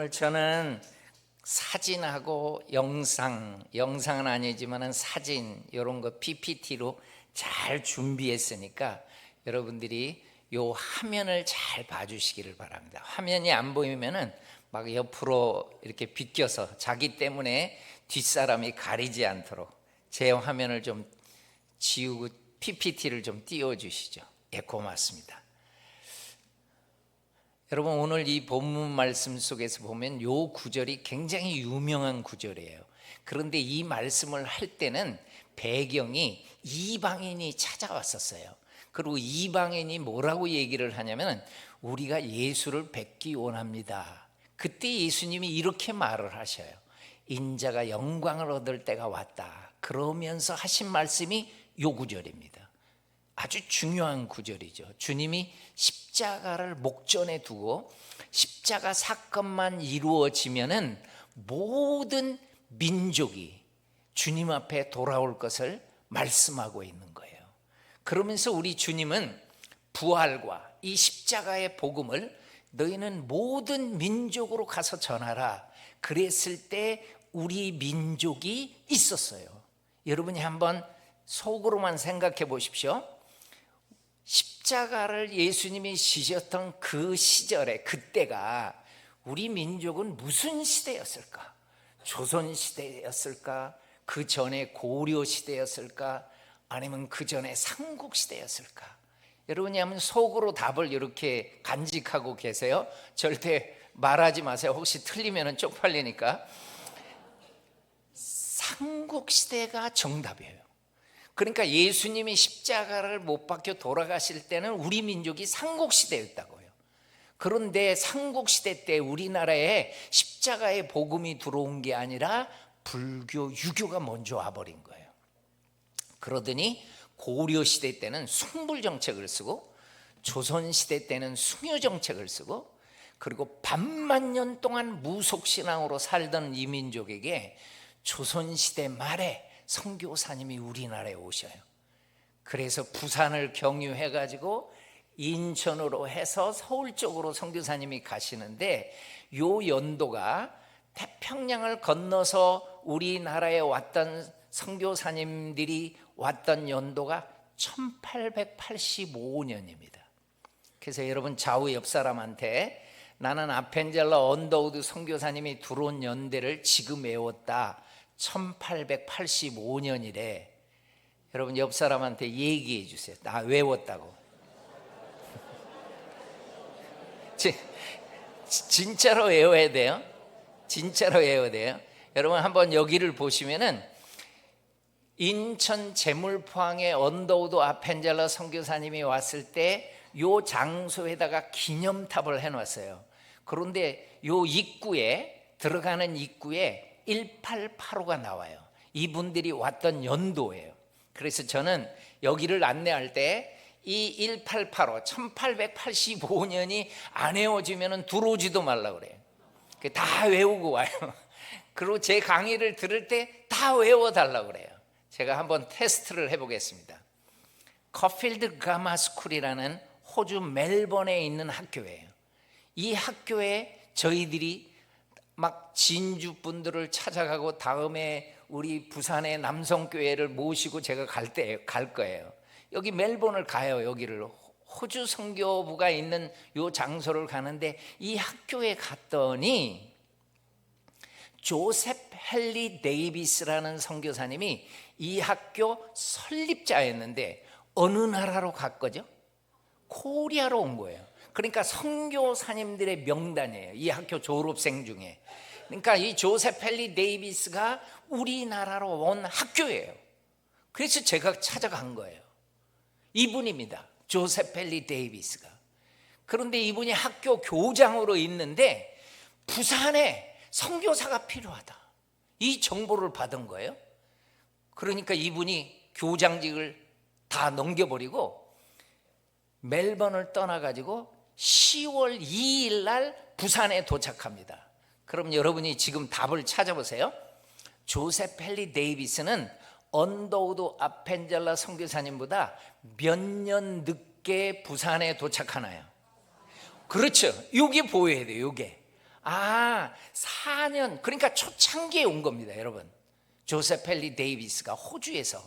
오늘 저는 사진하고 영상은 아니지만은 사진 이런 거 PPT로 잘 준비했으니까 여러분들이 요 화면을 잘 봐주시기를 바랍니다. 화면이 안 보이면은 막 옆으로 이렇게 비껴서 자기 때문에 뒷사람이 가리지 않도록 제 화면을 좀 지우고 PPT를 좀 띄워주시죠. 예, 고맙습니다. 여러분, 오늘 이 본문 말씀 속에서 보면 요 구절이 굉장히 유명한 구절이에요. 그런데 이 말씀을 할 때는 배경이 이방인이 찾아왔었어요. 그리고 이방인이 뭐라고 얘기를 하냐면 우리가 예수를 뵙기 원합니다. 그때 예수님이 이렇게 말을 하셔요. 인자가 영광을 얻을 때가 왔다. 그러면서 하신 말씀이 요 구절입니다. 아주 중요한 구절이죠. 주님이 십자가를 목전에 두고 십자가 사건만 이루어지면은 모든 민족이 주님 앞에 돌아올 것을 말씀하고 있는 거예요. 그러면서 우리 주님은 부활과 이 십자가의 복음을 너희는 모든 민족으로 가서 전하라. 그랬을 때 우리 민족이 있었어요. 여러분이 한번 속으로만 생각해 보십시오. 십자가를 예수님이 지셨던 그 시절에 그때가 우리 민족은 무슨 시대였을까? 조선시대였을까? 그 전에 고려시대였을까? 아니면 그 전에 삼국시대였을까? 여러분이 한번 속으로 답을 이렇게 간직하고 계세요. 절대 말하지 마세요. 혹시 틀리면 쪽팔리니까. 삼국시대가 정답이에요. 그러니까 예수님이 십자가를 못 박혀 돌아가실 때는 우리 민족이 삼국시대였다고요. 그런데 삼국시대 때 우리나라에 십자가의 복음이 들어온 게 아니라 불교, 유교가 먼저 와버린 거예요. 그러더니 고려시대 때는 숭불정책을 쓰고 조선시대 때는 숭유정책을 쓰고 그리고 반만년 동안 무속신앙으로 살던 이 민족에게 조선시대 말에 선교사님이 우리나라에 오셔요. 그래서 부산을 경유해가지고 인천으로 해서 서울 쪽으로 선교사님이 가시는데 요 연도가 태평양을 건너서 우리나라에 왔던 선교사님들이 왔던 연도가 1885년입니다. 그래서 여러분 좌우 옆 사람한테 나는 아펜젤러 언더우드 선교사님이 들어온 연대를 지금 외웠다. 1885년이래. 여러분 옆 사람한테 얘기해 주세요. 나 외웠다고. 진짜로 외워야 돼요. 진짜로 외워야 돼요. 여러분 한번 여기를 보시면은 인천 제물포항에 언더우드 아펜젤러 선교사님이 왔을 때 요 장소에다가 기념탑을 해놨어요. 그런데 요 입구에 들어가는 입구에 1885가 나와요. 이분들이 왔던 연도예요. 그래서 저는 여기를 안내할 때 이 1885, 1885년이 안 외워지면 들어오지도 말라 그래요. 다 외우고 와요. 그리고 제 강의를 들을 때 다 외워달라고 그래요. 제가 한번 테스트를 해보겠습니다. 커필드 가마스쿨이라는 호주 멜번에 있는 학교예요. 이 학교에 저희들이 막 진주 분들을 찾아가고 다음에 우리 부산의 남성교회를 모시고 제가 갈 거예요. 여기 멜번을 가요. 여기를 호주 선교부가 있는 요 장소를 가는데 이 학교에 갔더니 조셉 헨리 데이비스라는 선교사님이 이 학교 설립자였는데 어느 나라로 갔거죠? 코리아로 온 거예요. 그러니까 선교사님들의 명단이에요. 이 학교 졸업생 중에. 그러니까 이 조셉 헨리 데이비스가 우리나라로 온 학교예요. 그래서 제가 찾아간 거예요. 이분입니다. 조셉 헨리 데이비스가. 그런데 이분이 학교 교장으로 있는데 부산에 선교사가 필요하다. 이 정보를 받은 거예요. 그러니까 이분이 교장직을 다 넘겨버리고 멜번을 떠나가지고 10월 2일 날 부산에 도착합니다. 그럼 여러분이 지금 답을 찾아보세요. 조셉 헨리 데이비스는 언더우드 아펜젤러 선교사님보다 몇 년 늦게 부산에 도착하나요? 그렇죠. 이게 보여야 돼요. 이게 4년, 그러니까 초창기에 온 겁니다, 여러분. 조셉 헨리 데이비스가 호주에서.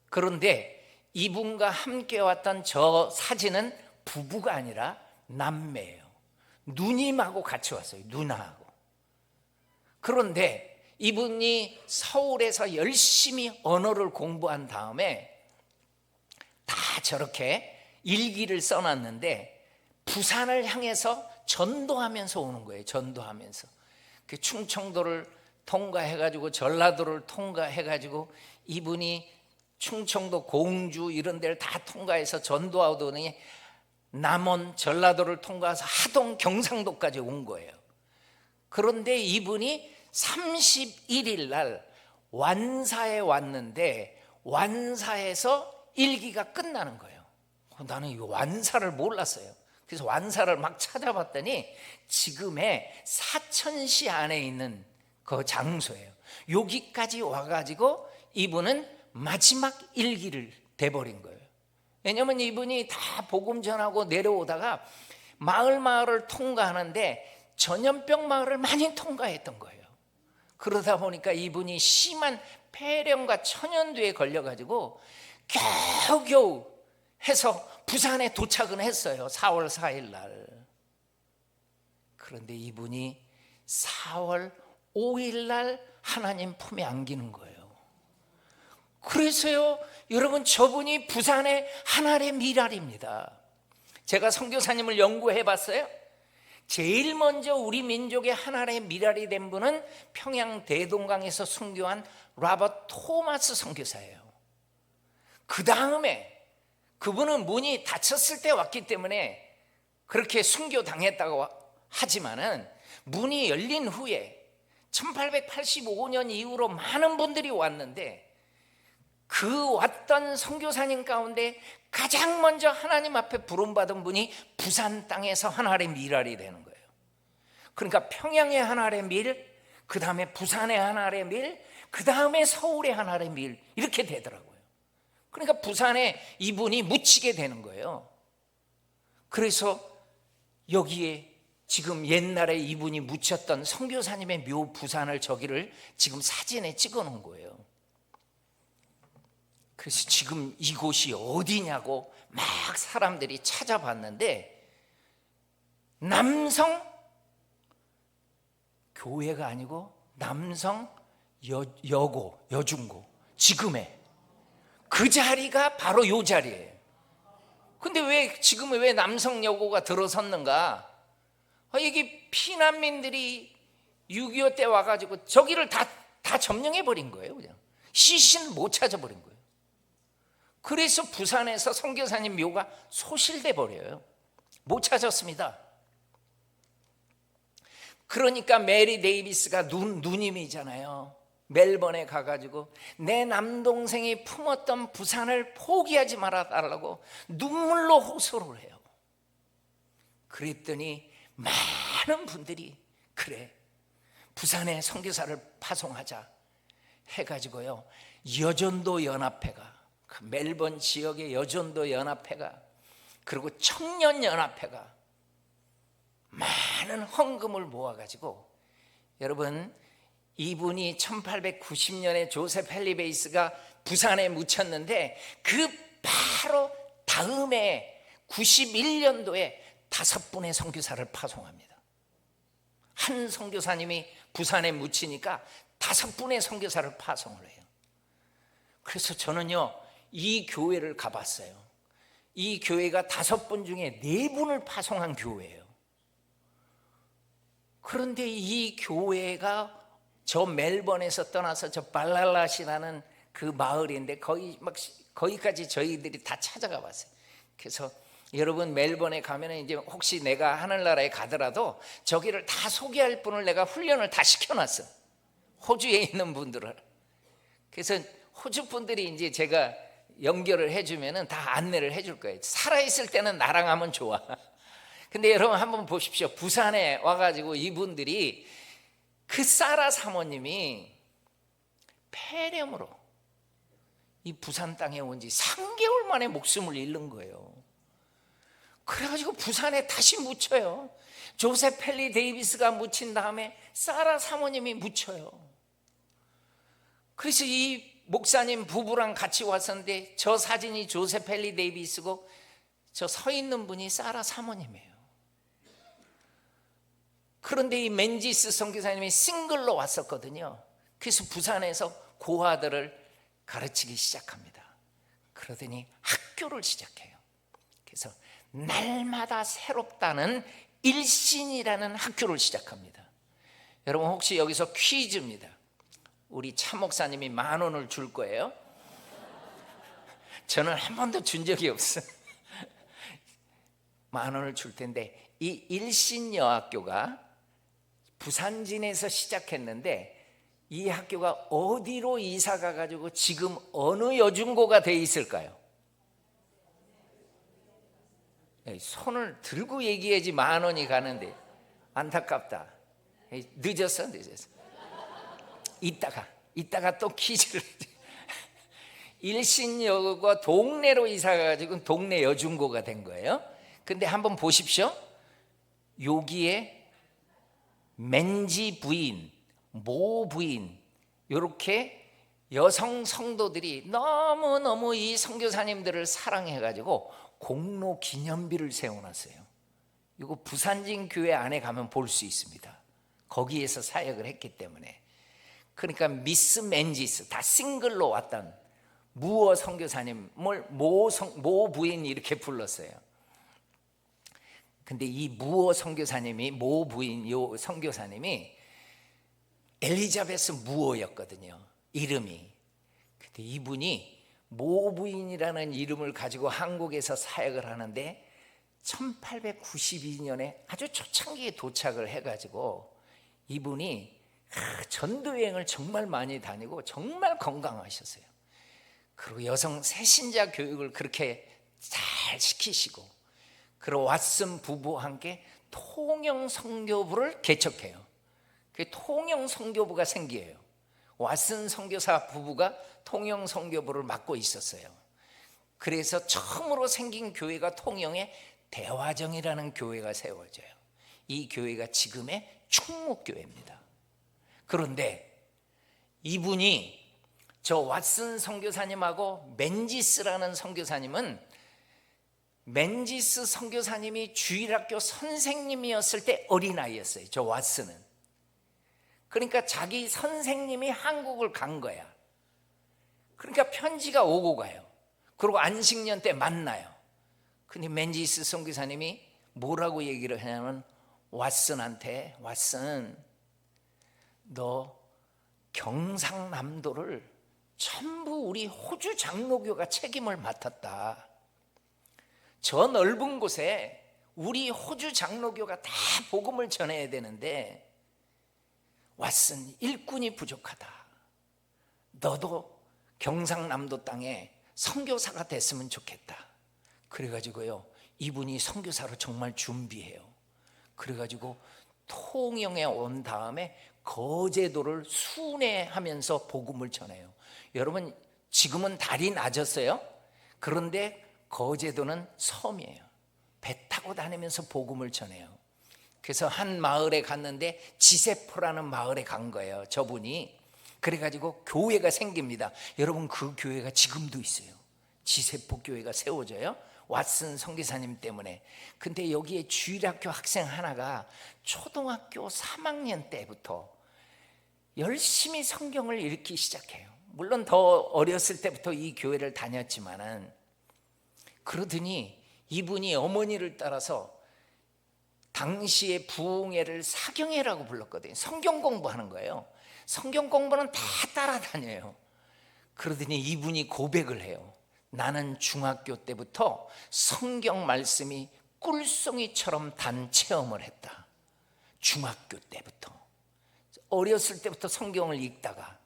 그런데 이분과 함께 왔던 저 사진은 부부가 아니라 남매예요. 누님하고 같이 왔어요, 누나하고. 그런데 이분이 서울에서 열심히 언어를 공부한 다음에 다 저렇게 일기를 써놨는데 부산을 향해서 전도하면서 오는 거예요. 전도하면서 그 충청도를 통과해가지고 전라도를 통과해가지고 이분이 충청도 공주 이런 데를 다 통과해서 전도하더니 남원 전라도를 통과해서 하동 경상도까지 온 거예요. 그런데 이분이 31일 날 완사에 왔는데 완사에서 일기가 끝나는 거예요. 나는 이 완사를 몰랐어요. 그래서 완사를 막 찾아봤더니 지금의 사천시 안에 있는 그 장소예요. 여기까지 와가지고 이분은 마지막 일기를 대버린 거예요. 왜냐하면 이분이 다 복음 전하고 내려오다가 마을을 통과하는데 전염병 마을을 많이 통과했던 거예요. 그러다 보니까 이분이 심한 폐렴과 천연두에 걸려가지고 겨우겨우 해서 부산에 도착은 했어요. 4월 4일 날. 그런데 이분이 4월 5일 날 하나님 품에 안기는 거예요. 그래서요, 여러분, 저분이 부산의 하나의 미랄입니다. 제가 선교사님을 연구해 봤어요. 제일 먼저 우리 민족의 하나의 미랄이 된 분은 평양 대동강에서 순교한 로버트 토마스 선교사예요. 그 다음에 그분은 문이 닫혔을 때 왔기 때문에 그렇게 순교당했다고 하지만은 문이 열린 후에 1885년 이후로 많은 분들이 왔는데 그 왔던 선교사님 가운데 가장 먼저 하나님 앞에 부름받은 분이 부산 땅에서 하나의 미랄이 되는 거예요. 그러니까 평양의 하나의 밀, 그 다음에 부산의 하나의 밀, 그 다음에 서울의 하나의 밀, 이렇게 되더라고요. 그러니까 부산에 이분이 묻히게 되는 거예요. 그래서 여기에 지금 옛날에 이분이 묻혔던 선교사님의 묘 부산을 저기를 지금 사진에 찍어 놓은 거예요. 그래서 지금 이곳이 어디냐고 막 사람들이 찾아봤는데 남성 교회가 아니고 남성 여고, 여중고, 지금의 그 자리가 바로 이 자리예요. 근데 왜 지금은 왜 남성 여고가 들어섰는가? 이게 피난민들이 6.25 때 와가지고 저기를 다 점령해 버린 거예요. 그냥 시신을 못 찾아버린 거예요. 그래서 부산에서 선교사님 묘가 소실돼 버려요. 못 찾았습니다. 그러니까 메리 데이비스가 누님이잖아요. 멜번에 가가지고 내 남동생이 품었던 부산을 포기하지 말아달라고 눈물로 호소를 해요. 그랬더니 많은 분들이 그래 부산에 선교사를 파송하자 해가지고요, 여전도 연합회가, 그 멜번 지역의 여전도 연합회가, 그리고 청년 연합회가 많은 헌금을 모아가지고, 여러분, 이분이 1890년에 조셉 헨리 베이스가 부산에 묻혔는데 그 바로 다음에 91년도에 5분의 선교사를 파송합니다. 한 선교사님이 부산에 묻히니까 5분의 선교사를 파송을 해요. 그래서 저는요, 이 교회를 가봤어요. 이 교회가 5분 중에 4분을 파송한 교회예요. 그런데 이 교회가 저 멜번에서 떠나서 저 발랄랏이라는 그 마을인데 거기까지 저희들이 다 찾아가 봤어요. 그래서 여러분, 멜번에 가면은 이제 혹시 내가 하늘나라에 가더라도 저기를 다 소개할 분을 내가 훈련을 다 시켜놨어. 호주에 있는 분들을. 그래서 호주 분들이 이제 제가 연결을 해주면은 다 안내를 해줄 거예요. 살아있을 때는 나랑 하면 좋아. 근데 여러분 한번 보십시오. 부산에 와가지고 이분들이, 그 사라 사모님이 폐렴으로 이 부산 땅에 온 지 3개월 만에 목숨을 잃는 거예요. 그래가지고 부산에 다시 묻혀요. 조셉 펠리 데이비스가 묻힌 다음에 사라 사모님이 묻혀요. 그래서 이 목사님 부부랑 같이 왔었는데 저 사진이 조셉 펠리 데이비스고 저 서 있는 분이 사라 사모님이에요. 그런데 이 맨지스 선교사님이 싱글로 왔었거든요. 그래서 부산에서 고아들을 가르치기 시작합니다. 그러더니 학교를 시작해요. 그래서 날마다 새롭다는 일신이라는 학교를 시작합니다. 여러분 혹시 여기서 퀴즈입니다. 우리 차 목사님이 10,000원을 줄 거예요. 저는 한 번도 준 적이 없어요. 10,000원을 줄 텐데 이 일신여학교가 부산진에서 시작했는데 이 학교가 어디로 이사가 가지고 지금 어느 여중고가 돼 있을까요? 손을 들고 얘기해야지 10,000원이 가는데 안타깝다. 늦었어. 이따가 또 퀴즈를 일신여고가 동네로 이사가 가지고 동네 여중고가 된 거예요. 근데 한번 보십시오. 여기에 맨지 부인, 모 부인 이렇게 여성 성도들이 너무너무 이 선교사님들을 사랑해가지고 공로 기념비를 세워놨어요. 이거 부산진 교회 안에 가면 볼 수 있습니다. 거기에서 사역을 했기 때문에. 그러니까 미스 맨지스 다 싱글로 왔던 무어 선교사님을 모 부인 이렇게 불렀어요. 근데 이 무어 선교사님이 모 부인 요 선교사님이 엘리자베스 무어였거든요. 이름이. 근데 이분이 모 부인이라는 이름을 가지고 한국에서 사역을 하는데 1892년에 아주 초창기에 도착을 해가지고 이분이 전도여행을 정말 많이 다니고 정말 건강하셨어요. 그리고 여성 새신자 교육을 그렇게 잘 시키시고 그리고 왓슨 부부와 함께 통영선교부를 개척해요. 그 통영선교부가 생겨요. 왓슨 선교사 부부가 통영선교부를 맡고 있었어요. 그래서 처음으로 생긴 교회가 통영에 대화정이라는 교회가 세워져요. 이 교회가 지금의 충무교회입니다. 그런데 이분이 저 왓슨 선교사님하고 맨지스라는 선교사님은 맨지스 선교사님이 주일학교 선생님이었을 때 어린아이였어요. 저 왓슨은. 그러니까 자기 선생님이 한국을 간 거야. 그러니까 편지가 오고 가요. 그리고 안식년 때 만나요. 근데 맨지스 선교사님이 뭐라고 얘기를 하냐면 왓슨한테 왓슨 너 경상남도를 전부 우리 호주 장로교가 책임을 맡았다. 저 넓은 곳에 우리 호주 장로교가 다 복음을 전해야 되는데 왓슨 일꾼이 부족하다. 너도 경상남도 땅에 선교사가 됐으면 좋겠다. 그래가지고요 이분이 선교사로 정말 준비해요. 그래가지고 통영에 온 다음에 거제도를 순회하면서 복음을 전해요. 여러분 지금은 달이 낮았어요. 그런데 거제도는 섬이에요. 배 타고 다니면서 복음을 전해요. 그래서 한 마을에 갔는데 지세포라는 마을에 간 거예요. 저분이. 그래가지고 교회가 생깁니다. 여러분 그 교회가 지금도 있어요. 지세포 교회가 세워져요. 왓슨 선교사님 때문에. 근데 여기에 주일학교 학생 하나가 초등학교 3학년 때부터 열심히 성경을 읽기 시작해요. 물론 더 어렸을 때부터 이 교회를 다녔지만은 그러더니 이분이 어머니를 따라서 당시의 부흥회를 사경회라고 불렀거든요. 성경 공부하는 거예요. 성경 공부는 다 따라다녀요. 그러더니 이분이 고백을 해요. 나는 중학교 때부터 성경 말씀이 꿀송이처럼 단 체험을 했다. 중학교 때부터. 어렸을 때부터 성경을 읽다가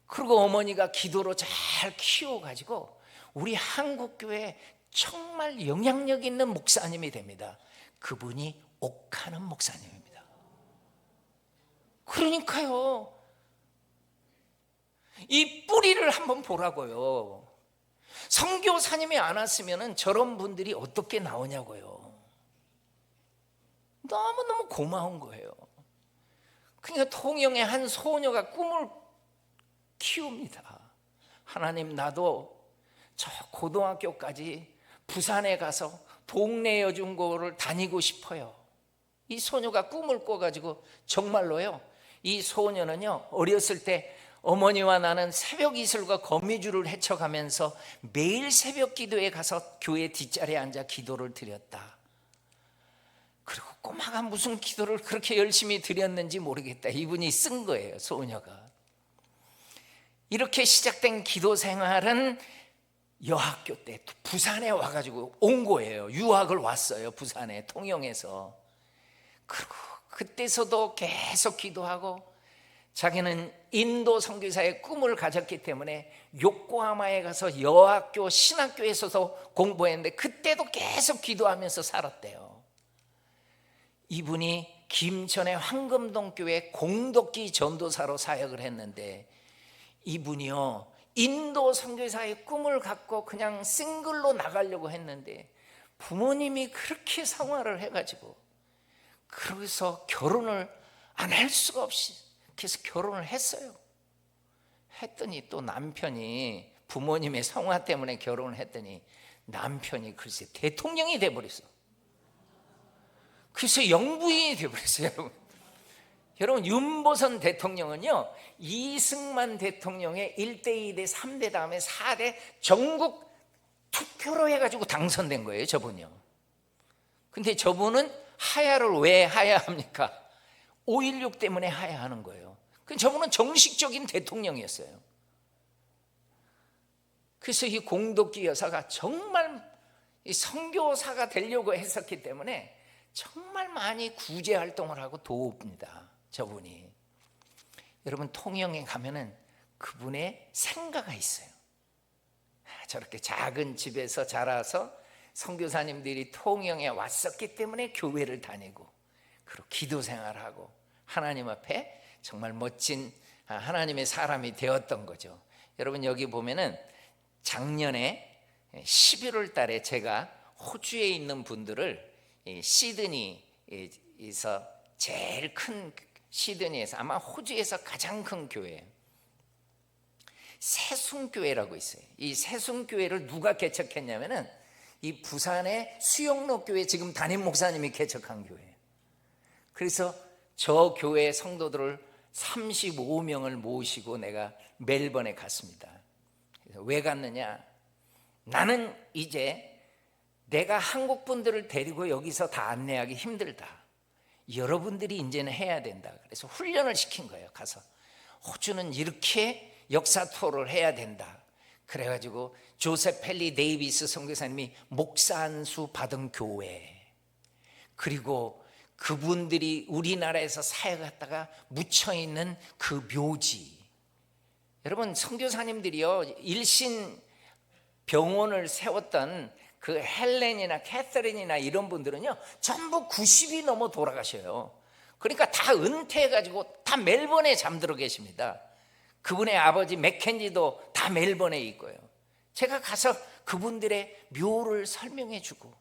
그리고 어머니가 기도로 잘 키워가지고 우리 한국교회에 정말 영향력 있는 목사님이 됩니다. 그분이 옥하는 목사님입니다. 그러니까요 이 뿌리를 한번 보라고요. 선교사님이 안 왔으면 저런 분들이 어떻게 나오냐고요. 너무너무 고마운 거예요. 그러니까 통영의 한 소녀가 꿈을 키웁니다. 하나님, 나도 저 고등학교까지 부산에 가서 동네 여중고를 다니고 싶어요. 이 소녀가 꿈을 꿔가지고 정말로요, 이 소녀는요 어렸을 때 어머니와 나는 새벽 이슬과 거미줄을 헤쳐가면서 매일 새벽 기도에 가서 교회 뒷자리에 앉아 기도를 드렸다. 그리고 꼬마가 무슨 기도를 그렇게 열심히 드렸는지 모르겠다. 이분이 쓴 거예요, 소녀가. 이렇게 시작된 기도 생활은 여학교 때 부산에 와가지고 온 거예요. 유학을 왔어요, 부산에, 통영에서. 그리고 그때서도 계속 기도하고, 자기는 인도 선교사의 꿈을 가졌기 때문에 요코하마에 가서 여학교 신학교에서도 공부했는데 그때도 계속 기도하면서 살았대요. 이분이 김천의 황금동 교회 공덕기 전도사로 사역을 했는데, 이분이요 인도 선교사의 꿈을 갖고 그냥 싱글로 나가려고 했는데 부모님이 그렇게 상화를 해가지고, 그래서 결혼을 안 할 수가 없이 그래서 결혼을 했어요. 했더니 또 남편이, 부모님의 성화 때문에 결혼을 했더니 남편이 글쎄 대통령이 돼버렸어. 그래서 영부인이 돼버렸어요. 여러분, 윤보선 대통령은요 이승만 대통령의 1대 2대 3대 다음에 4대 전국 투표로 해가지고 당선된 거예요, 저분이요. 근데 저분은 하야를 왜 하야합니까? 5.16 때문에 하야하는 거예요. 저분은 정식적인 대통령이었어요. 그래서 이 공덕기 여사가 정말 선교사가 되려고 했었기 때문에 정말 많이 구제 활동을 하고 도웁니다, 저분이. 여러분, 통영에 가면은 그분의 생가가 있어요. 저렇게 작은 집에서 자라서 선교사님들이 통영에 왔었기 때문에 교회를 다니고, 그리고 기도 생활하고 하나님 앞에 정말 멋진 하나님의 사람이 되었던 거죠. 여러분, 여기 보면은 작년에 11월 달에 제가 호주에 있는 분들을 시드니에서, 제일 큰 시드니에서 아마 호주에서 가장 큰 교회예요, 새순교회라고 있어요. 이 새순교회를 누가 개척했냐면은 이 부산의 수영로 교회 지금 담임 목사님이 개척한 교회예요. 그래서 저 교회 성도들을 35명을 모시고 내가 멜번에 갔습니다. 그래서 왜 갔느냐? 나는 이제 내가 한국 분들을 데리고 여기서 다 안내하기 힘들다. 여러분들이 이제는 해야 된다. 그래서 훈련을 시킨 거예요. 가서 호주는 이렇게 역사 투어를 해야 된다. 그래가지고 조셉 펠리 데이비스 선교사님이 목사 안수 받은 교회, 그리고 그분들이 우리나라에서 사역했다가 묻혀있는 그 묘지. 여러분, 선교사님들이요 일신 병원을 세웠던 그 헬렌이나 캐서린이나 이런 분들은요 전부 90이 넘어 돌아가셔요. 그러니까 다 은퇴해가지고 다 멜번에 잠들어 계십니다. 그분의 아버지 맥켄지도 다 멜번에 있고요. 제가 가서 그분들의 묘를 설명해 주고,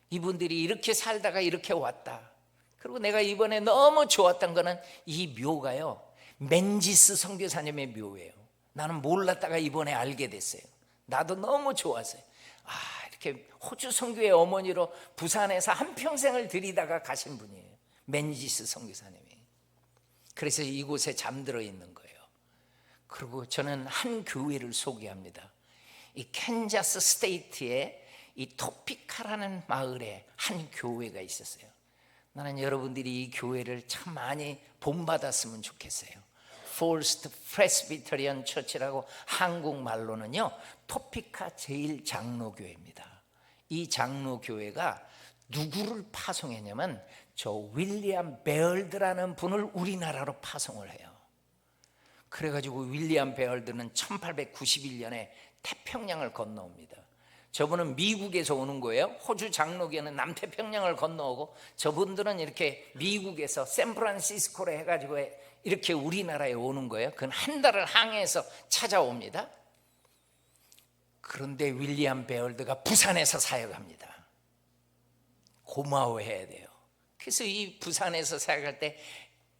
이분들이 이렇게 살다가 이렇게 왔다. 그리고 내가 이번에 너무 좋았던 거는 이 묘가요 맨지스 선교사님의 묘예요. 나는 몰랐다가 이번에 알게 됐어요. 나도 너무 좋았어요. 이렇게 호주 선교의 어머니로 부산에서 한평생을 들이다가 가신 분이에요, 맨지스 선교사님이. 그래서 이곳에 잠들어 있는 거예요. 그리고 저는 한 교회를 소개합니다. 이 캔자스 스테이트의 이 토피카라는 마을에 한 교회가 있었어요. 나는 여러분들이 이 교회를 참 많이 본받았으면 좋겠어요. First Presbyterian Church라고 한국말로는요 토피카 제1장로교회입니다. 이 장로교회가 누구를 파송했냐면 저 윌리엄 베얼드라는 분을 우리나라로 파송을 해요. 그래가지고 윌리엄 베얼드는 1891년에 태평양을 건너옵니다. 저분은 미국에서 오는 거예요. 호주 장로교회는 남태평양을 건너오고, 저분들은 이렇게 미국에서 샌프란시스코로 해가지고 이렇게 우리나라에 오는 거예요. 그건 한 달을 항해해서 찾아옵니다. 그런데 윌리엄 베얼드가 부산에서 사역합니다. 고마워해야 돼요. 그래서 이 부산에서 사역할 때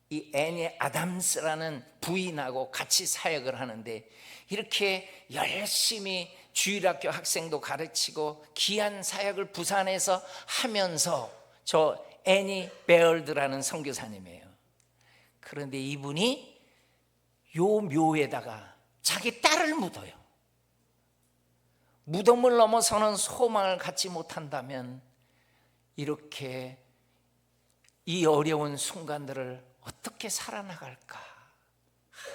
이 애니 아담스라는 부인하고 같이 사역을 하는데, 이렇게 열심히 주일학교 학생도 가르치고 귀한 사역을 부산에서 하면서, 저 애니 베얼드라는 선교사님이에요. 그런데 이분이 요 묘에다가 자기 딸을 묻어요. 무덤을 넘어서는 소망을 갖지 못한다면 이렇게 이 어려운 순간들을 어떻게 살아나갈까?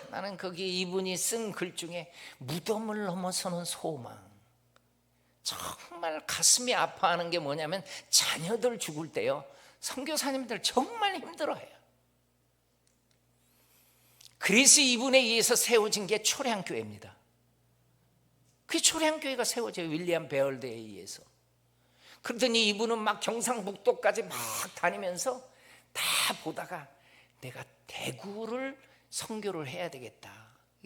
나는 거기 이분이 쓴 글 중에 무덤을 넘어서는 소망, 정말 가슴이 아파하는 게 뭐냐면 자녀들 죽을 때요, 선교사님들 정말 힘들어해요. 그래서 이분에 의해서 세워진 게 초량교회입니다. 그 초량교회가 세워져요, 윌리엄 베얼드에 의해서. 그러더니 이분은 막 경상북도까지 막 다니면서 다 보다가 내가 대구를 선교를 해야 되겠다,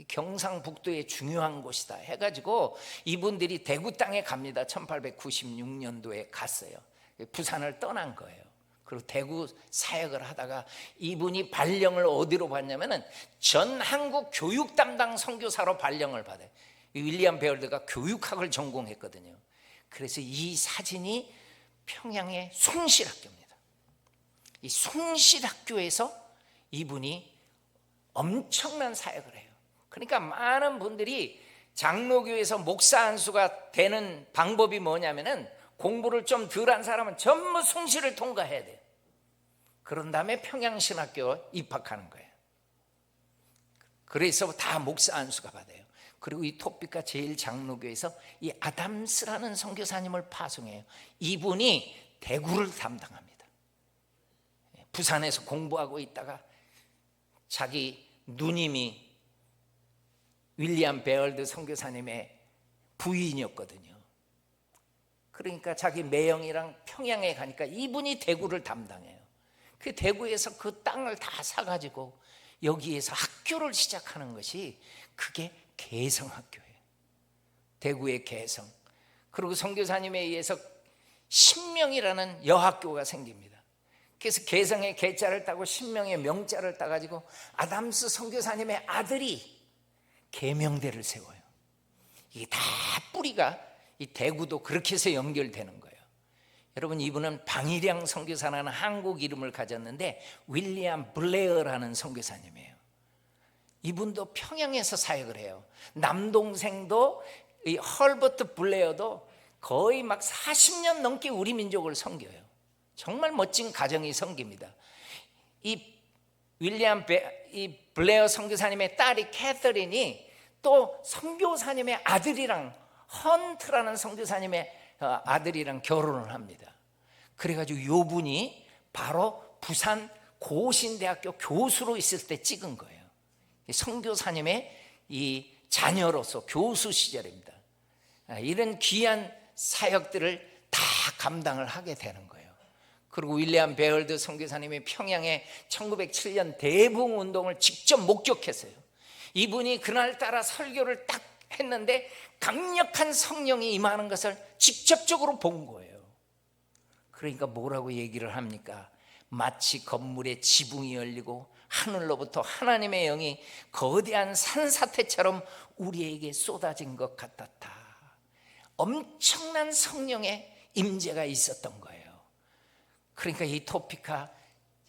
경상북도의 중요한 곳이다 해가지고 이분들이 대구 땅에 갑니다. 1896년도에 갔어요. 부산을 떠난 거예요. 그리고 대구 사역을 하다가 이분이 발령을 어디로 받냐면은 전 한국 교육 담당 선교사로 발령을 받아요. 윌리엄 베얼드가 교육학을 전공했거든요. 그래서 이 사진이 평양의 숭실학교입니다. 이 숭실학교에서 이분이 엄청난 사역을 해요. 그러니까 많은 분들이 장로교에서 목사 안수가 되는 방법이 뭐냐면은 공부를 좀 덜한 사람은 전부 숭실을 통과해야 돼요. 그런 다음에 평양신학교 입학하는 거예요. 그래서 다 목사 안수가 받아요. 그리고 이 토피카 제1장로교에서 이 아담스라는 선교사님을 파송해요. 이분이 대구를 담당합니다. 부산에서 공부하고 있다가 자기 누님이 윌리엄 베얼드 선교사님의 부인이었거든요. 그러니까 자기 매형이랑 평양에 가니까 이분이 대구를 담당해요. 그 대구에서 그 땅을 다 사가지고 여기에서 학교를 시작하는 것이, 그게 개성학교예요. 대구의 개성. 그리고 선교사님에 의해서 신명이라는 여학교가 생깁니다. 그래서 개성의 개자를 따고 신명의 명자를 따가지고 아담스 선교사님의 아들이 계명대를 세워요. 이게 다 뿌리가 이 대구도 그렇게 해서 연결되는 거예요. 여러분, 이분은 방일양 선교사라는 한국 이름을 가졌는데 윌리엄 블레어라는 선교사님이에요. 이분도 평양에서 사역을 해요. 남동생도 이 헐버트 블레어도 거의 막 40년 넘게 우리 민족을 섬겨요. 정말 멋진 가정이 섬깁니다. 이 이 블레어 선교사님의 딸이 캐서린이 또 선교사님의 아들이랑, 헌트라는 선교사님의 아들이랑 결혼을 합니다. 그래가지고 요 분이 바로 부산 고신대학교 교수로 있을 때 찍은 거예요. 선교사님의 이 자녀로서 교수 시절입니다. 이런 귀한 사역들을 다 감당을 하게 되는 거예요. 그리고 윌리엄 베얼드 선교사님이 평양에 1907년 대붕운동을 직접 목격했어요. 이분이 그날따라 설교를 딱 했는데 강력한 성령이 임하는 것을 직접적으로 본 거예요. 그러니까 뭐라고 얘기를 합니까? 마치 건물에 지붕이 열리고 하늘로부터 하나님의 영이 거대한 산사태처럼 우리에게 쏟아진 것 같았다. 엄청난 성령의 임재가 있었던 거예요. 그러니까 이 토피카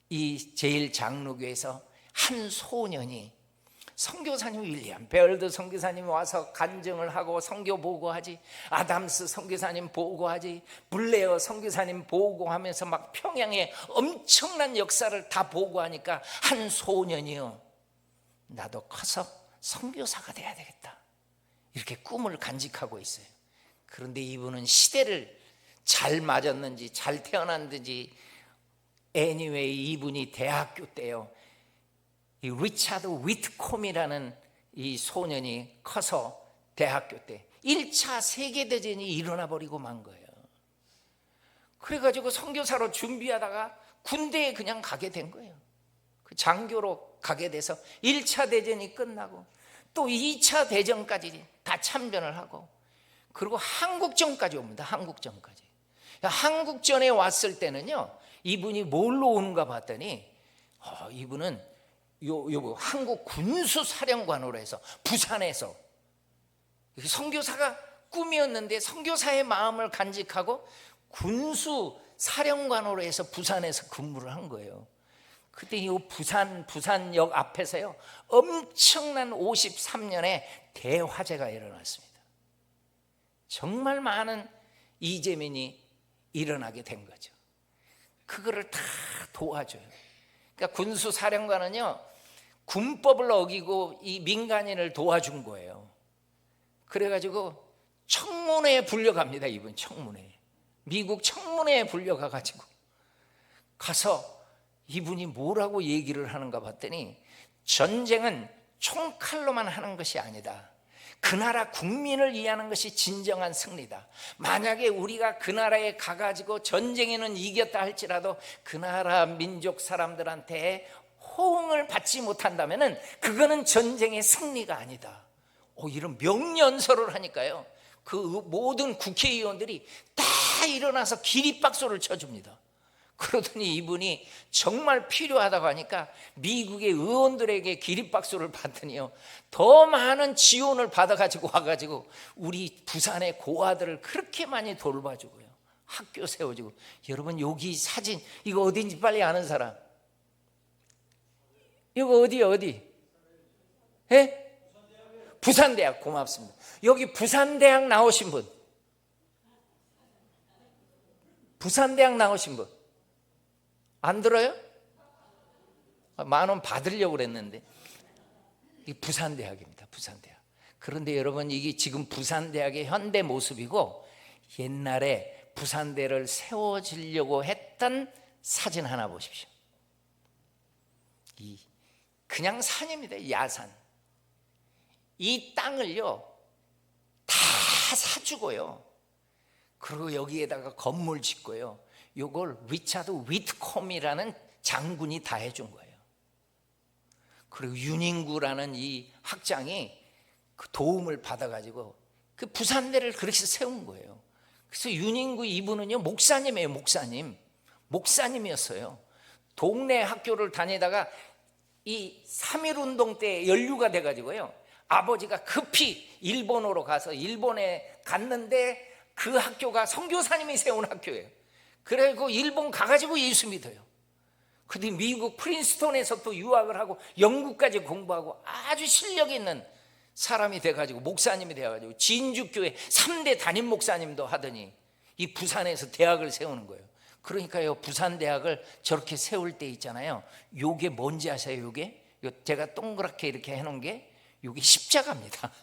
이 제1장로교에서 한 소년이, 선교사님 윌리엄 베얼드 선교사님이 와서 간증을 하고 선교 보고하지, 아담스 선교사님 보고하지, 블레어 선교사님 보고하면서 막 평양의 엄청난 역사를 다 보고하니까 한 소년이요, 나도 커서 선교사가 돼야 되겠다, 이렇게 꿈을 간직하고 있어요. 그런데 이분은 시대를 잘 맞았는지 잘 태어났는지, 애니웨이 이분이 대학교 때요, 이 리차드 위트콤이라는 이 소년이 커서 대학교 때 1차 세계대전이 일어나 버리고 만 거예요. 그래가지고 선교사로 준비하다가 군대에 그냥 가게 된 거예요. 그 장교로 가게 돼서 1차 대전이 끝나고 또 2차 대전까지 다 참전을 하고, 그리고 한국전까지 옵니다. 한국전까지. 한국전에 왔을 때는요, 이분이 뭘로 오는가 봤더니 이분은 요 한국 군수사령관으로 해서 부산에서 선교사가 꿈이었는데 선교사의 마음을 간직하고 군수사령관으로 해서 부산에서 근무를 한 거예요. 그때 이 부산역 앞에서요 엄청난 53년의 대화재가 일어났습니다. 정말 많은 이재민이 일어나게 된 거죠. 그거를 다 도와줘요. 그러니까 군수사령관은요 군법을 어기고 이 민간인을 도와준 거예요. 그래가지고 청문회에 불려갑니다. 이분 청문회, 미국 청문회에 불려가가지고 가서 이분이 뭐라고 얘기를 하는가 봤더니 전쟁은 총칼로만 하는 것이 아니다. 그 나라 국민을 위하는 것이 진정한 승리다. 만약에 우리가 그 나라에 가가지고 전쟁에는 이겼다 할지라도 그 나라 민족 사람들한테 호응을 받지 못한다면 그거는 전쟁의 승리가 아니다. 이런 명연설을 하니까요 그 모든 국회의원들이 다 일어나서 기립박수를 쳐줍니다. 그러더니 이분이 정말 필요하다고 하니까 미국의 의원들에게 기립박수를 받더니요 더 많은 지원을 받아가지고 와가지고 우리 부산의 고아들을 그렇게 많이 돌봐주고요 학교 세워주고. 여러분 여기 사진 이거 어딘지 빨리 아는 사람? 이거 어디? 예? 부산대학. 고맙습니다. 여기 부산대학 나오신 분, 부산대학 나오신 분 안 들어요? 10,000원 받으려고 그랬는데. 이 부산대학입니다. 부산대학. 그런데 여러분 이게 지금 부산대학의 현대 모습이고 옛날에 부산대를 세워지려고 했던 사진 하나 보십시오. 이 그냥 산입니다. 야산. 이 땅을요 다 사주고요 그리고 여기에다가 건물 짓고요 요걸 리차드 위트콤이라는 장군이 다 해준 거예요. 그리고 윤인구라는 이 학장이 그 도움을 받아가지고 그 부산대를 그렇게 세운 거예요. 그래서 윤인구 이분은요 목사님이에요. 목사님이었어요. 동네 학교를 다니다가 이 3.1운동 때 연루가 돼가지고요 아버지가 급히 일본으로 가서 일본에 갔는데 그 학교가 선교사님이 세운 학교예요. 그래고 일본 가가지고 예수 믿어요. 근데 미국 프린스턴에서 또 유학을 하고 영국까지 공부하고 아주 실력 있는 사람이 돼가지고 목사님이 돼가지고 진주교회 3대 담임 목사님도 하더니 이 부산에서 대학을 세우는 거예요. 그러니까요 부산대학을 저렇게 세울 때 있잖아요 요게 뭔지 아세요? 요게 제가 동그랗게 이렇게 해놓은 게 요게 십자가입니다.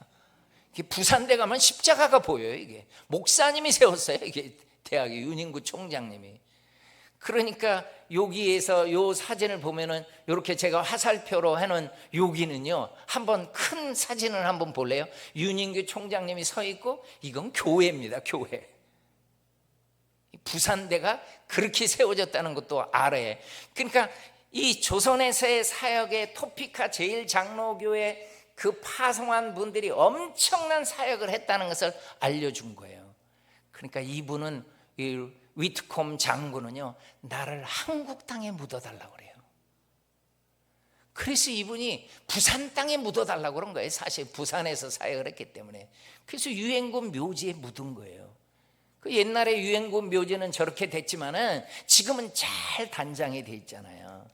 이게 부산대 가면 십자가가 보여요. 이게 목사님이 세웠어요. 이게 대학의 윤인구 총장님이. 그러니까 여기에서 요 사진을 보면은 이렇게 제가 화살표로 해놓은 여기는요 한번 큰 사진을 한번 볼래요? 윤인구 총장님이 서 있고 이건 교회입니다. 교회. 부산대가 그렇게 세워졌다는 것도 알아요. 그러니까 이 조선에서의 사역의 토피카 제일장로교회 그 파송한 분들이 엄청난 사역을 했다는 것을 알려준 거예요. 그러니까 이분은 이 위트콤 장군은요 나를 한국 땅에 묻어달라고 그래요. 그래서 이분이 부산 땅에 묻어달라고 그런 거예요. 사실 부산에서 사역을 했기 때문에. 그래서 유엔군 묘지에 묻은 거예요. 그 옛날에 유엔군 묘지는 저렇게 됐지만은 지금은 잘 단장이 돼 있잖아요.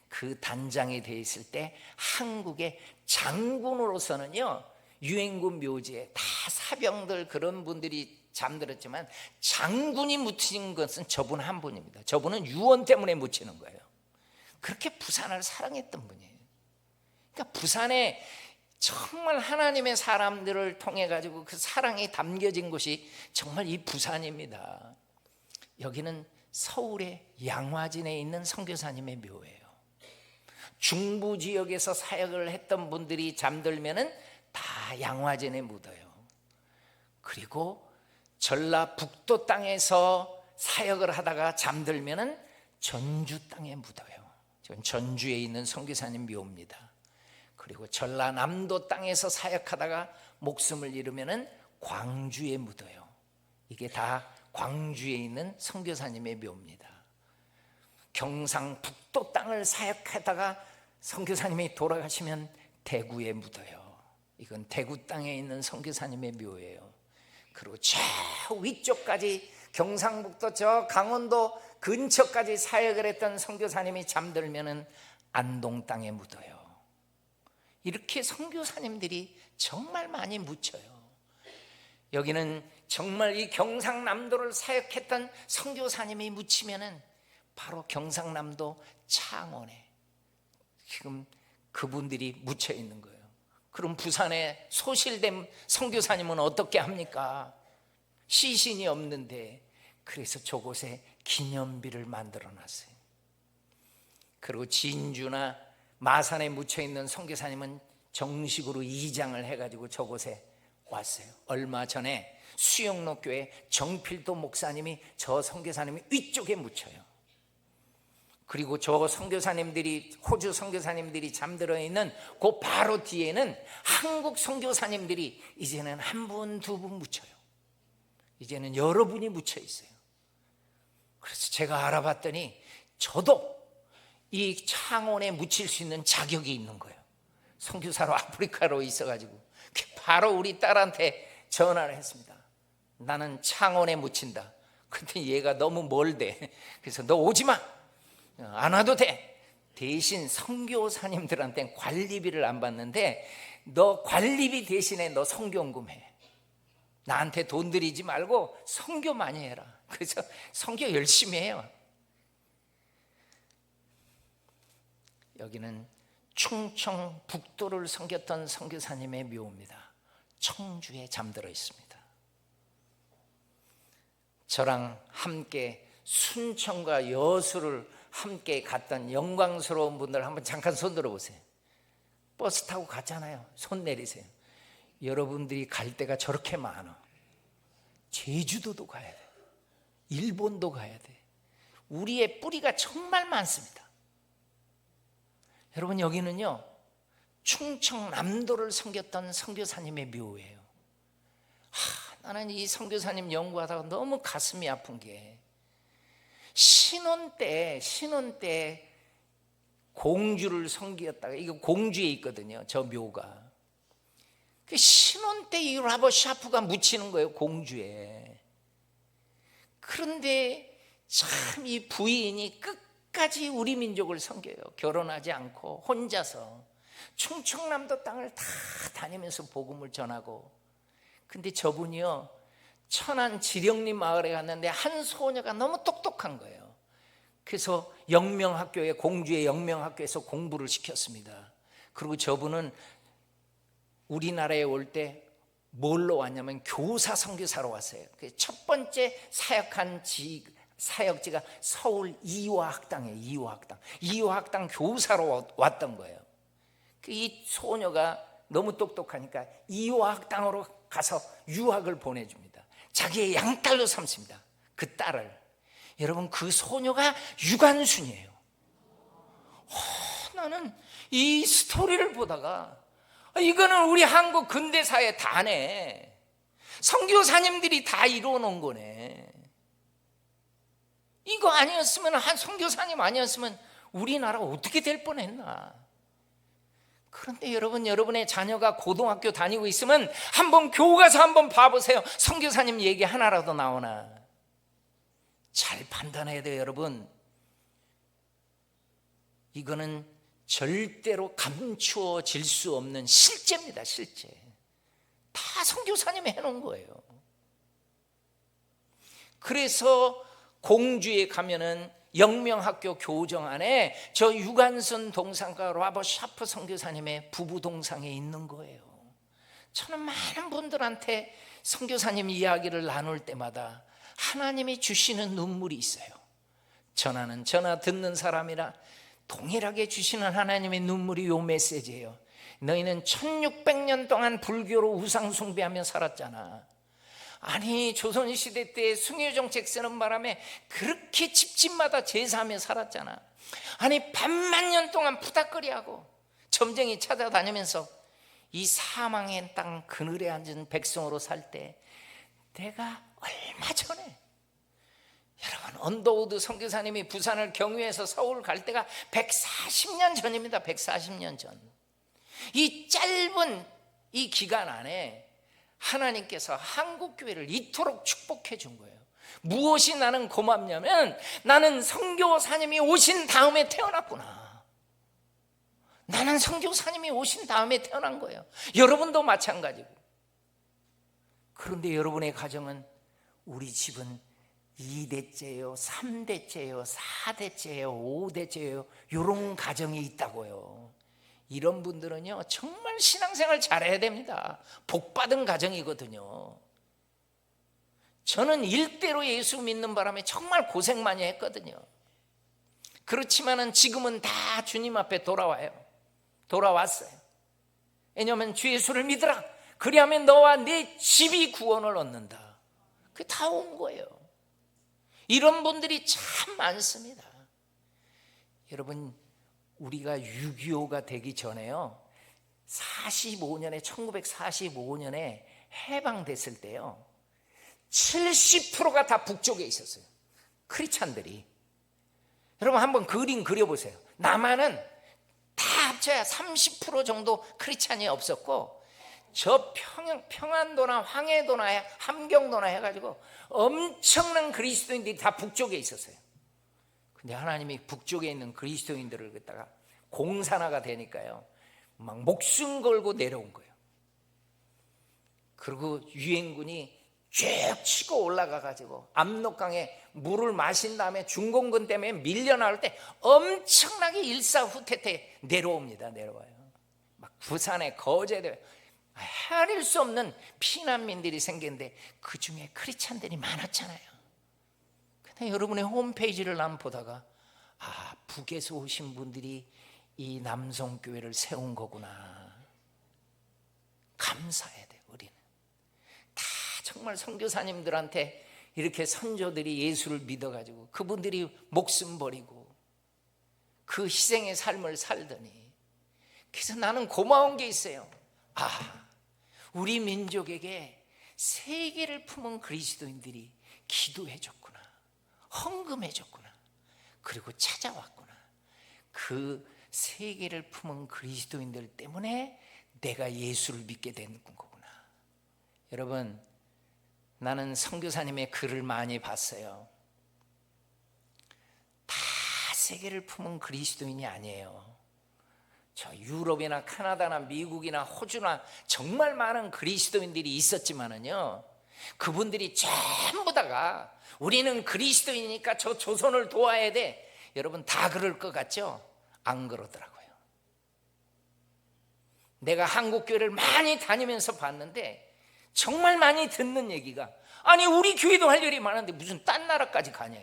그 단장이 돼 있을 때 한국의 장군으로서는요 유엔군 묘지에 다 사병들 그런 분들이 잠들었지만 장군이 묻힌 것은 저분 한 분입니다. 저분은 유언 때문에 묻히는 거예요. 그렇게 부산을 사랑했던 분이에요. 그러니까 부산에 정말 하나님의 사람들을 통해 가지고 그 사랑이 담겨진 곳이 정말 이 부산입니다. 여기는 서울의 양화진에 있는 선교사님의 묘예요. 중부 지역에서 사역을 했던 분들이 잠들면은 다 양화진에 묻어요. 그리고 전라북도 땅에서 사역을 하다가 잠들면은 전주 땅에 묻어요. 전주에 있는 선교사님 묘입니다. 그리고 전라남도 땅에서 사역하다가 목숨을 잃으면은 광주에 묻어요. 이게 다 광주에 있는 선교사님의 묘입니다. 경상북도 땅을 사역하다가 선교사님이 돌아가시면 대구에 묻어요. 이건 대구 땅에 있는 선교사님의 묘예요. 그리고 저 위쪽까지 경상북도 저 강원도 근처까지 사역을 했던 선교사님이 잠들면은 안동 땅에 묻어요. 이렇게 선교사님들이 정말 많이 묻혀요. 여기는 정말 이 경상남도를 사역했던 선교사님이 묻히면은 바로 경상남도 창원에 지금 그분들이 묻혀 있는 거예요. 그럼 부산에 소실된 선교사님은 어떻게 합니까? 시신이 없는데, 그래서 저곳에 기념비를 만들어 놨어요. 그리고 진주나 마산에 묻혀 있는 선교사님은 정식으로 이장을 해가지고 저곳에 왔어요. 얼마 전에 수영로 교회 정필도 목사님이 저 선교사님이 위쪽에 묻혀요. 그리고 저 선교사님들이, 호주 선교사님들이 잠들어 있는 그 바로 뒤에는 한국 선교사님들이 이제는 한 분, 두 분 묻혀요. 이제는 여러분이 묻혀 있어요. 그래서 제가 알아봤더니 저도 이 창원에 묻힐 수 있는 자격이 있는 거예요. 선교사로 아프리카로 있어가지고 바로 우리 딸한테 전화를 했습니다. 나는 창원에 묻힌다. 근데 얘가 너무 멀대. 그래서 너 오지 마, 안 와도 돼. 대신 선교사님들한테는 관리비를 안 받는데 너 관리비 대신에 너 선교원금 해. 나한테 돈 들이지 말고 선교 많이 해라. 그래서 선교 열심히 해요. 여기는 충청북도를 섬겼던 선교사님의 묘입니다. 청주에 잠들어 있습니다. 저랑 함께 순천과 여수를 함께 갔던 영광스러운 분들 한번 잠깐 손 들어보세요. 버스 타고 갔잖아요. 손 내리세요. 여러분들이 갈 데가 저렇게 많아. 제주도도 가야 돼. 일본도 가야 돼. 우리의 뿌리가 정말 많습니다. 여러분, 여기는요 충청남도를 섬겼던 선교사님의 묘예요. 나는 이 선교사님 연구하다가 너무 가슴이 아픈 게, 신혼 때 공주를 섬겼다가, 이거 공주에 있거든요, 저 묘가. 그 신혼 때 이 라버 샤프가 묻히는 거예요, 공주에. 그런데 참 이 부인이 끝까지 우리 민족을 섬겨요. 결혼하지 않고 혼자서 충청남도 땅을 다 다니면서 복음을 전하고. 근데 저분이요 천안 지령리 마을에 갔는데 한 소녀가 너무 똑똑한 거예요. 그래서 영명학교에, 공주의 영명학교에서 공부를 시켰습니다. 그리고 저분은 우리나라에 올 때 뭘로 왔냐면 교사 선교사로 왔어요. 첫 번째 사역지가 서울 이화학당이에요. 이화학당 교사로 왔던 거예요. 이 소녀가 너무 똑똑하니까 이화학당으로 가서 유학을 보내줍니다. 자기의 양딸로 삼습니다, 그 딸을. 여러분, 그 소녀가 유관순이에요. 나는 이 스토리를 보다가 이거는 우리 한국 근대사의 다네. 선교사님들이 다 이루어놓은 거네. 이거 아니었으면, 한 선교사님 아니었으면 우리나라 어떻게 될 뻔했나. 그런데 여러분, 여러분의 자녀가 고등학교 다니고 있으면 한번 교우 가서 한번 봐보세요. 선교사님 얘기 하나라도 나오나. 잘 판단해야 돼요, 여러분. 이거는 절대로 감추어질 수 없는 실제입니다, 실제. 다 선교사님이 해놓은 거예요. 그래서 공주에 가면은 영명학교 교정 안에 저 유관순 동상과 라버 샤프 선교사님의 부부 동상이 있는 거예요. 저는 많은 분들한테 선교사님 이야기를 나눌 때마다 하나님이 주시는 눈물이 있어요. 전하는, 전하 듣는 사람이라 동일하게 주시는 하나님의 눈물이 요 메시지예요. 너희는 1600년 동안 불교로 우상 숭배하며 살았잖아. 아니, 조선시대 때 숭유정책 쓰는 바람에 그렇게 집집마다 제사하며 살았잖아. 아니, 반만 년 동안 푸닥거리하고 점쟁이 찾아다니면서 이 사망의 땅 그늘에 앉은 백성으로 살 때 내가 얼마 전에, 여러분, 언더우드 선교사님이 부산을 경유해서 서울 갈 때가 140년 전입니다. 140년 전. 이 짧은 이 기간 안에 하나님께서 한국교회를 이토록 축복해 준 거예요. 무엇이 나는 고맙냐면, 나는 선교사님이 오신 다음에 태어났구나. 나는 선교사님이 오신 다음에 태어난 거예요. 여러분도 마찬가지고. 그런데 여러분의 가정은, 우리 집은 2대째요, 3대째요, 4대째요, 5대째요, 이런 가정이 있다고요. 이런 분들은요, 정말 신앙생활 잘해야 됩니다. 복받은 가정이거든요. 저는 일대로 예수 믿는 바람에 정말 고생 많이 했거든요. 그렇지만은 지금은 다 주님 앞에 돌아왔어요. 왜냐하면 주 예수를 믿으라, 그리하면 너와 네 집이 구원을 얻는다. 그게 다 온 거예요. 이런 분들이 참 많습니다. 여러분, 우리가 6.25가 되기 전에요, 1945년에 해방됐을 때요, 70%가 다 북쪽에 있었어요. 크리스찬들이. 여러분, 한번 그림 그려보세요. 남한은 다 합쳐야 30% 정도 크리스찬이 없었고, 저 평안도나 황해도나 함경도나 해가지고 엄청난 그리스도인들이 다 북쪽에 있었어요. 근데 하나님이 북쪽에 있는 그리스도인들을 갖다가 공산화가 되니까요, 막 목숨 걸고 내려온 거예요. 그리고 유엔군이 쭉 치고 올라가가지고 압록강에 물을 마신 다음에 중공군 때문에 밀려나올 때 엄청나게 일사후퇴퇴 내려와요. 막 부산에 거제도에 헤아릴 수 없는 피난민들이 생겼는데, 그 중에 크리스찬들이 많았잖아요. 근데 여러분의 홈페이지를 한번 보다가, 북에서 오신 분들이 이 남성교회를 세운 거구나. 감사해야 돼요. 우리는 다 정말 선교사님들한테 이렇게 선조들이 예수를 믿어가지고 그분들이 목숨 버리고 그 희생의 삶을 살더니, 그래서 나는 고마운 게 있어요. 우리 민족에게 세계를 품은 그리스도인들이 기도해줬구나, 헌금해줬구나, 그리고 찾아왔구나. 그 세계를 품은 그리스도인들 때문에 내가 예수를 믿게 된 거구나. 여러분, 나는 선교사님의 글을 많이 봤어요. 다 세계를 품은 그리스도인이 아니에요. 저 유럽이나 카나다나 미국이나 호주나 정말 많은 그리스도인들이 있었지만은요, 그분들이 전부 다가 우리는 그리스도이니까 저 조선을 도와야 돼, 여러분 다 그럴 것 같죠? 안 그러더라고요. 내가 한국교회를 많이 다니면서 봤는데 정말 많이 듣는 얘기가, 아니 우리 교회도 할 일이 많은데 무슨 딴 나라까지 가냐.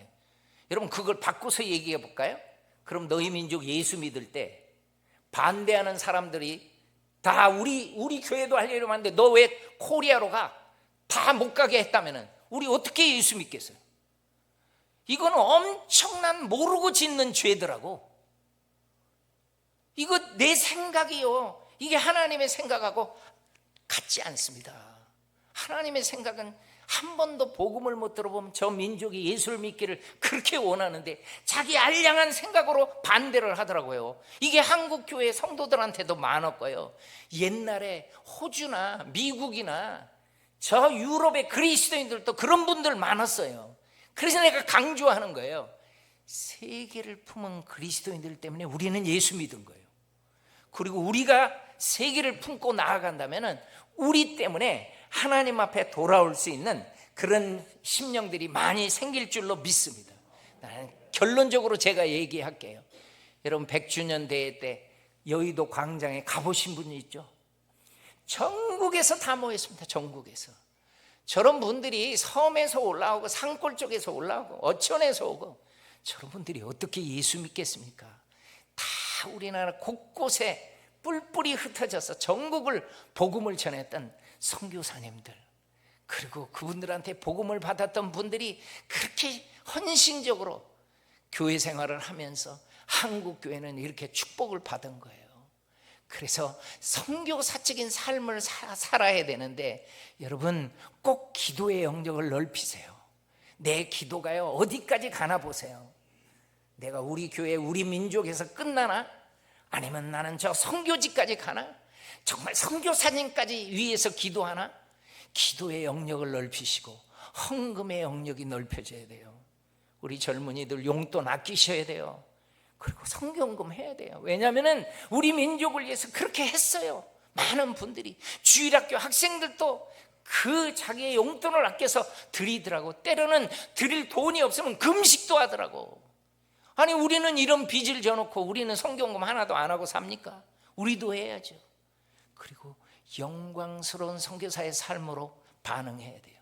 여러분, 그걸 바꿔서 얘기해 볼까요? 그럼 너희 민족 예수 믿을 때 반대하는 사람들이 다 우리 교회도 할 일이 많은데 너 왜 코리아로 가? 다 못 가게 했다면은 우리 어떻게 예수 믿겠어요? 이건 엄청난 모르고 짓는 죄더라고. 이거 내 생각이요, 이게 하나님의 생각하고 같지 않습니다. 하나님의 생각은 한 번도 복음을 못 들어보면 저 민족이 예수를 믿기를 그렇게 원하는데 자기 알량한 생각으로 반대를 하더라고요. 이게 한국교회 성도들한테도 많았고요, 옛날에 호주나 미국이나 저 유럽의 그리스도인들도 그런 분들 많았어요. 그래서 내가 강조하는 거예요. 세계를 품은 그리스도인들 때문에 우리는 예수 믿은 거예요. 그리고 우리가 세계를 품고 나아간다면 우리 때문에 하나님 앞에 돌아올 수 있는 그런 심령들이 많이 생길 줄로 믿습니다. 결론적으로 제가 얘기할게요. 여러분, 100주년 대회 때 여의도 광장에 가보신 분이 있죠? 전국에서 다 모였습니다. 전국에서. 저런 분들이 섬에서 올라오고 산골 쪽에서 올라오고 어촌에서 오고, 저런 분들이 어떻게 예수 믿겠습니까? 다 우리나라 곳곳에 뿔뿔이 흩어져서 전국을 복음을 전했던 선교사님들, 그리고 그분들한테 복음을 받았던 분들이 그렇게 헌신적으로 교회 생활을 하면서 한국 교회는 이렇게 축복을 받은 거예요. 그래서 선교사적인 삶을 살아야 되는데, 여러분 꼭 기도의 영역을 넓히세요. 내 기도가요 어디까지 가나 보세요. 내가 우리 교회 우리 민족에서 끝나나? 아니면 나는 저 선교지까지 가나? 정말 선교사님까지 위해서 기도하나? 기도의 영역을 넓히시고 헌금의 영역이 넓혀져야 돼요. 우리 젊은이들 용돈 아끼셔야 돼요. 그리고 성경금 해야 돼요. 왜냐하면 우리 민족을 위해서 그렇게 했어요. 많은 분들이 주일학교 학생들도 그 자기의 용돈을 아껴서 드리더라고. 때로는 드릴 돈이 없으면 금식도 하더라고. 아니 우리는 이런 빚을 져놓고 우리는 성경금 하나도 안 하고 삽니까? 우리도 해야죠. 그리고 영광스러운 선교사의 삶으로 반응해야 돼요.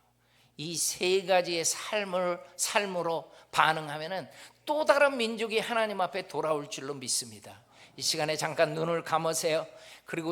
이 세 가지의 삶으로 반응하면은 또 다른 민족이 하나님 앞에 돌아올 줄로 믿습니다. 이 시간에 잠깐 눈을 감으세요. 그리고